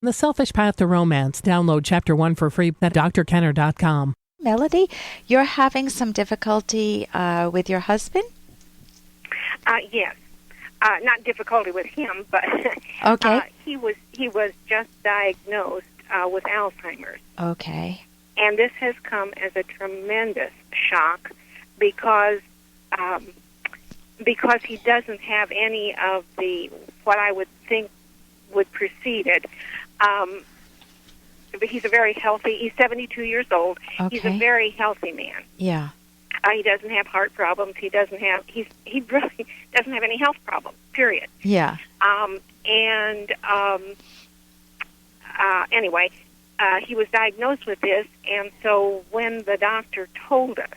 The Selfish Path to Romance. Download Chapter 1 for free at drkenner.com. Melody, you're having some difficulty with your husband? Yes. Not difficulty with him, but Okay. he was just diagnosed with Alzheimer's. Okay. And this has come as a tremendous shock because he doesn't have any of the what I would think would precede it. But he's a very healthy. He's 72 years old. Okay. He's a very healthy man. Yeah. He doesn't have heart problems. He really doesn't have any health problems. Period. Yeah. Anyway, he was diagnosed with this, and so when the doctor told us,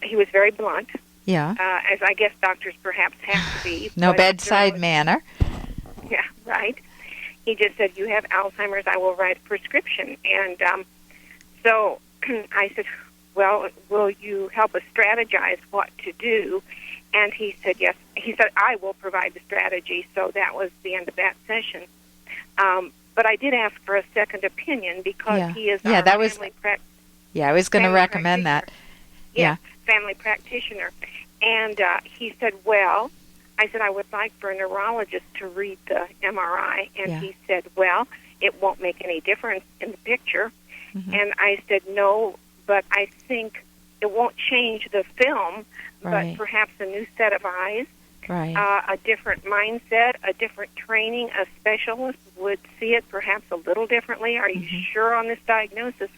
he was very blunt. Yeah. As I guess doctors perhaps have to be. No bedside manner. Yeah, right. He just said, "You have Alzheimer's. I will write a prescription." And so I said, "Well, will you help us strategize what to do?" And he said, "Yes." He said, "I will provide the strategy." So that was the end of that session. But I did ask for a second opinion because he is our family I was going to recommend that. Yeah, family practitioner. And he said, "Well," I said, "I would like for a neurologist to read the MRI." And he said, "Well, it won't make any difference in the picture." Mm-hmm. And I said, "No, but I think it won't change the film, but perhaps a new set of eyes, a different mindset, a different training. A specialist would see it perhaps a little differently. Are you sure on this diagnosis?"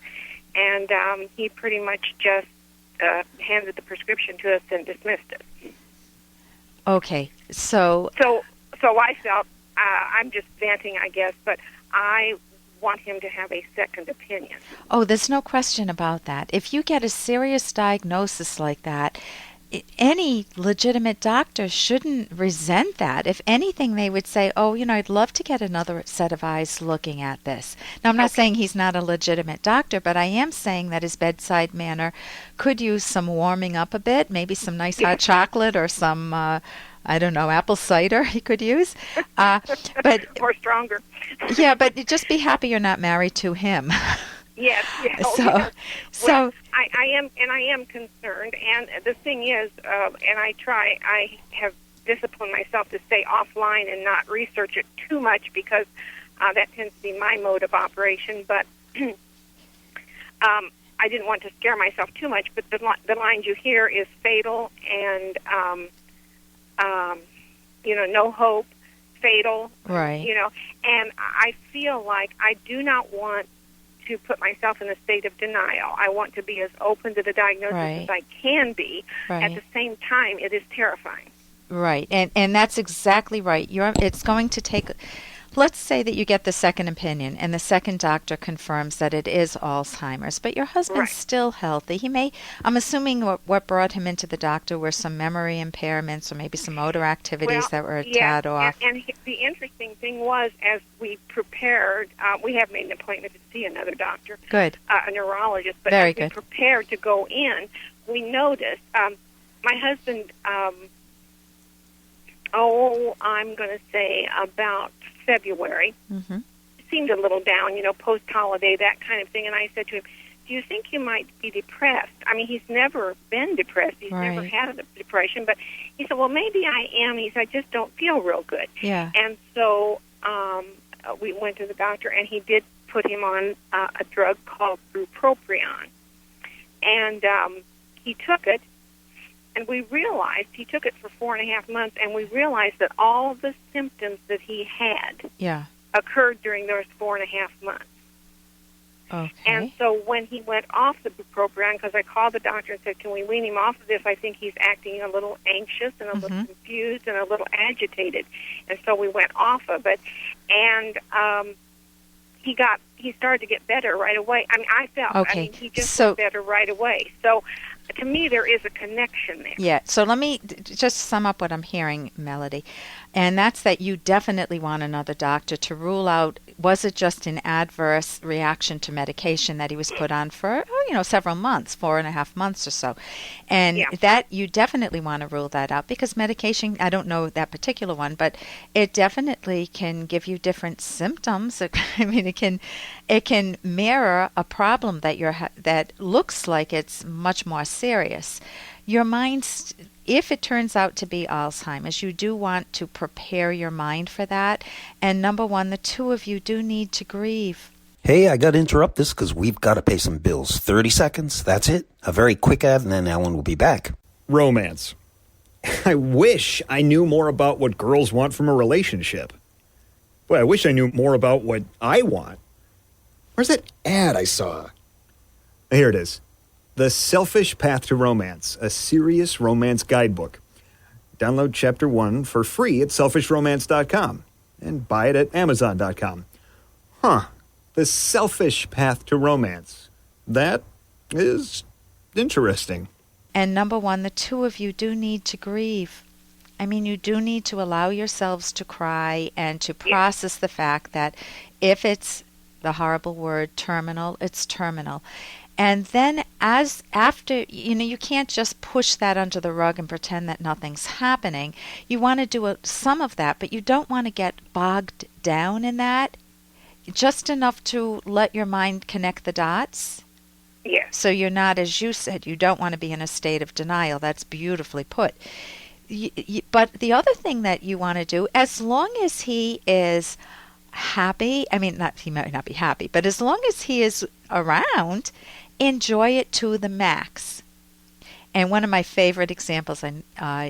And he pretty much just handed the prescription to us and dismissed it. Okay, so I felt, I'm just venting, I guess, but I want him to have a second opinion. Oh, there's no question about that. If you get a serious diagnosis like that, any legitimate doctor shouldn't resent that. If anything, they would say, "Oh, I'd love to get another set of eyes looking at this." Now, I'm not saying he's not a legitimate doctor, but I am saying that his bedside manner could use some warming up a bit, maybe some nice hot chocolate or some, I don't know, apple cider he could use. But or stronger. Yeah, but just be happy you're not married to him. Yes. So I am concerned, and the thing is, and I have disciplined myself to stay offline and not research it too much because that tends to be my mode of operation. But I didn't want to scare myself too much. But the lines you hear is fatal and no hope, fatal. Right. And I feel like I do not want to put myself in a state of denial. I want to be as open to the diagnosis as I can be. At the same time, it is terrifying. Right, and that's exactly right. It's going to take. Let's say that you get the second opinion, and the second doctor confirms that it is Alzheimer's, but your husband's still healthy. He may. I'm assuming what brought him into the doctor were some memory impairments or maybe some motor activities that were a tad off. And the interesting thing was, as we prepared, we have made an appointment to see another doctor. Good. A neurologist. But Very as we good. prepared to go in, we noticed my husband. I'm going to say about February. Mm-hmm. Seemed a little down, post-holiday, that kind of thing. And I said to him, "Do you think you might be depressed?" I mean, he's never been depressed. He's never had a depression. But he said, "Well, maybe I am." He said, "I just don't feel real good." Yeah. And so we went to the doctor, and he did put him on a drug called bupropion. And he took it. And we realized, he took it for 4.5 months, and we realized that all of the symptoms that he had occurred during those 4.5 months. Okay. And so when he went off the bupropion, because I called the doctor and said, "Can we wean him off of this? I think he's acting a little anxious and a little confused and a little agitated." And so we went off of it, and he started to get better right away. I mean, I felt, he just got better right away. So to me, there is a connection there. Yeah, so let me just sum up what I'm hearing, Melody. And that's that you definitely want another doctor to rule out, was it just an adverse reaction to medication that he was put on for, several months, 4.5 months or so. And that you definitely want to rule that out, because medication, I don't know that particular one, but it definitely can give you different symptoms. It can mirror a problem that looks like it's much more serious. Your mind's, if it turns out to be Alzheimer's, you do want to prepare your mind for that. And number one, the two of you do need to grieve. Hey, I got to interrupt this because we've got to pay some bills. 30 seconds, that's it. A very quick ad, and then Ellen will be back. Romance. I wish I knew more about what girls want from a relationship. Boy, I wish I knew more about what I want. Where's that ad I saw? Here it is. The Selfish Path to Romance, a serious romance guidebook. Download Chapter 1 for free at selfishromance.com and buy it at amazon.com. The Selfish Path to Romance. That is interesting. And number one, the two of you do need to grieve. You do need to allow yourselves to cry and to process the fact that if it's the horrible word terminal, it's terminal. And then after, you can't just push that under the rug and pretend that nothing's happening. You want to do some of that, but you don't want to get bogged down in that. Just enough to let your mind connect the dots. Yes. So you're not, as you said, you don't want to be in a state of denial. That's beautifully put. But the other thing that you want to do, as long as he is happy, he might not be happy, but as long as he is around, enjoy it to the max. And one of my favorite examples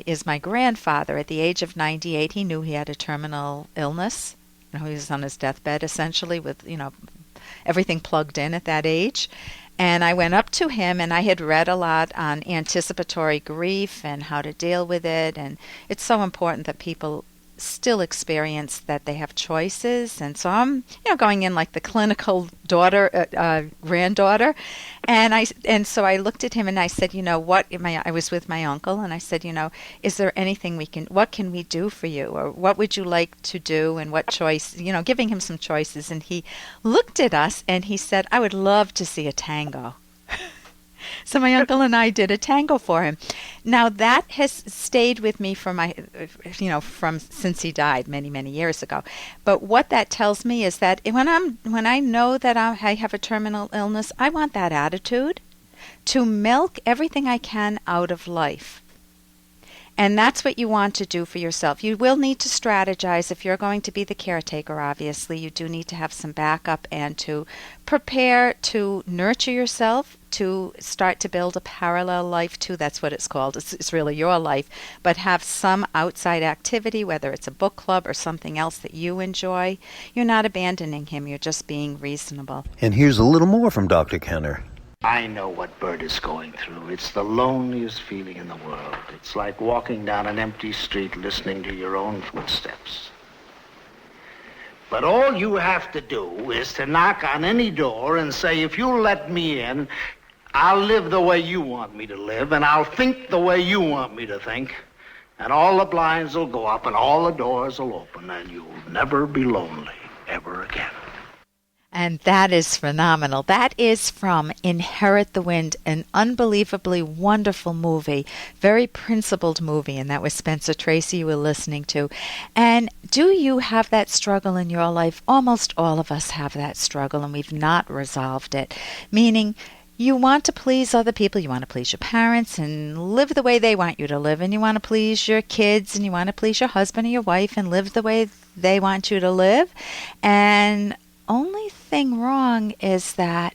is my grandfather. At the age of 98, he knew he had a terminal illness. He was on his deathbed, essentially, with, everything plugged in at that age. And I went up to him, and I had read a lot on anticipatory grief and how to deal with it. And it's so important that people still experience that they have choices. And so I'm going in like the clinical granddaughter, and so I looked at him and I said, I was with my uncle, and I said, is there anything what can we do for you, or what would you like to do, and what choice, giving him some choices. And he looked at us and he said, I would love to see a tango. So my uncle and I did a tango for him. Now that has stayed with me from since he died many, many years ago. But what that tells me is that when I know that I have a terminal illness, I want that attitude to milk everything I can out of life. And that's what you want to do for yourself. You will need to strategize if you're going to be the caretaker, obviously. You do need to have some backup and to prepare to nurture yourself, to start to build a parallel life too. That's what it's called. It's really your life. But have some outside activity, whether it's a book club or something else that you enjoy. You're not abandoning him. You're just being reasonable. And here's a little more from Dr. Kenner. I know what Bert is going through. It's the loneliest feeling in the world. It's like walking down an empty street listening to your own footsteps. But all you have to do is to knock on any door and say, if you'll let me in, I'll live the way you want me to live, and I'll think the way you want me to think, and all the blinds will go up and all the doors will open, and you'll never be lonely ever again. And that is phenomenal. That is from Inherit the Wind, an unbelievably wonderful movie, very principled movie, and that was Spencer Tracy you were listening to. And do you have that struggle in your life? Almost all of us have that struggle, and we've not resolved it, meaning you want to please other people. You want to please your parents and live the way they want you to live, and you want to please your kids, and you want to please your husband or your wife and live the way they want you to live. And only thing wrong is that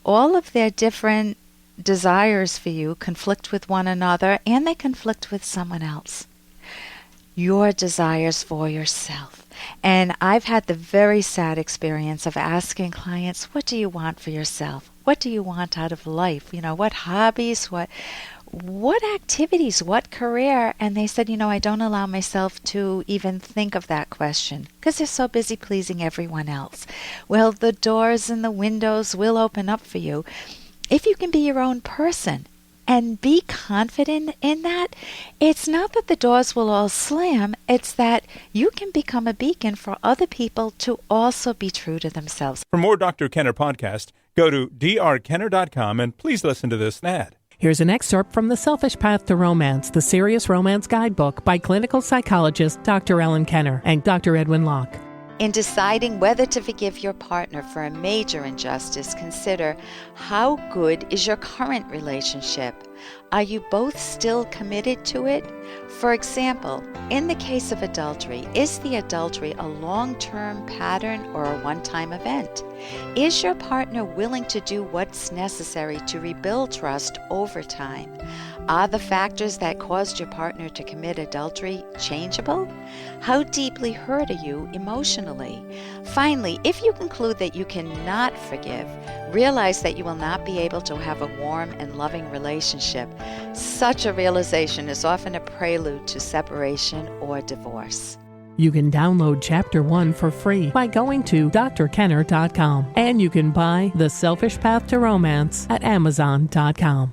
all of their different desires for you conflict with one another, and they conflict with someone else. Your desires for yourself. And I've had the very sad experience of asking clients, what do you want for yourself? What do you want out of life? What hobbies, what activities, what career? And they said, I don't allow myself to even think of that question because they're so busy pleasing everyone else. Well, the doors and the windows will open up for you if you can be your own person. and be confident in that. It's not that the doors will all slam, it's that you can become a beacon for other people to also be true to themselves. For more Dr. Kenner podcast, go to drkenner.com and please listen to this ad. Here's an excerpt from The Selfish Path to Romance, the Serious Romance Guidebook by clinical psychologist Dr. Ellen Kenner and Dr. Edwin Locke. In deciding whether to forgive your partner for a major injustice, consider how good is your current relationship? Are you both still committed to it? For example, in the case of adultery, is the adultery a long-term pattern or a one-time event? Is your partner willing to do what's necessary to rebuild trust over time? Are the factors that caused your partner to commit adultery changeable? How deeply hurt are you emotionally? Finally, if you conclude that you cannot forgive, realize that you will not be able to have a warm and loving relationship. Such a realization is often a prelude to separation or divorce. You can download Chapter 1 for free by going to drkenner.com, and you can buy The Selfish Path to Romance at amazon.com.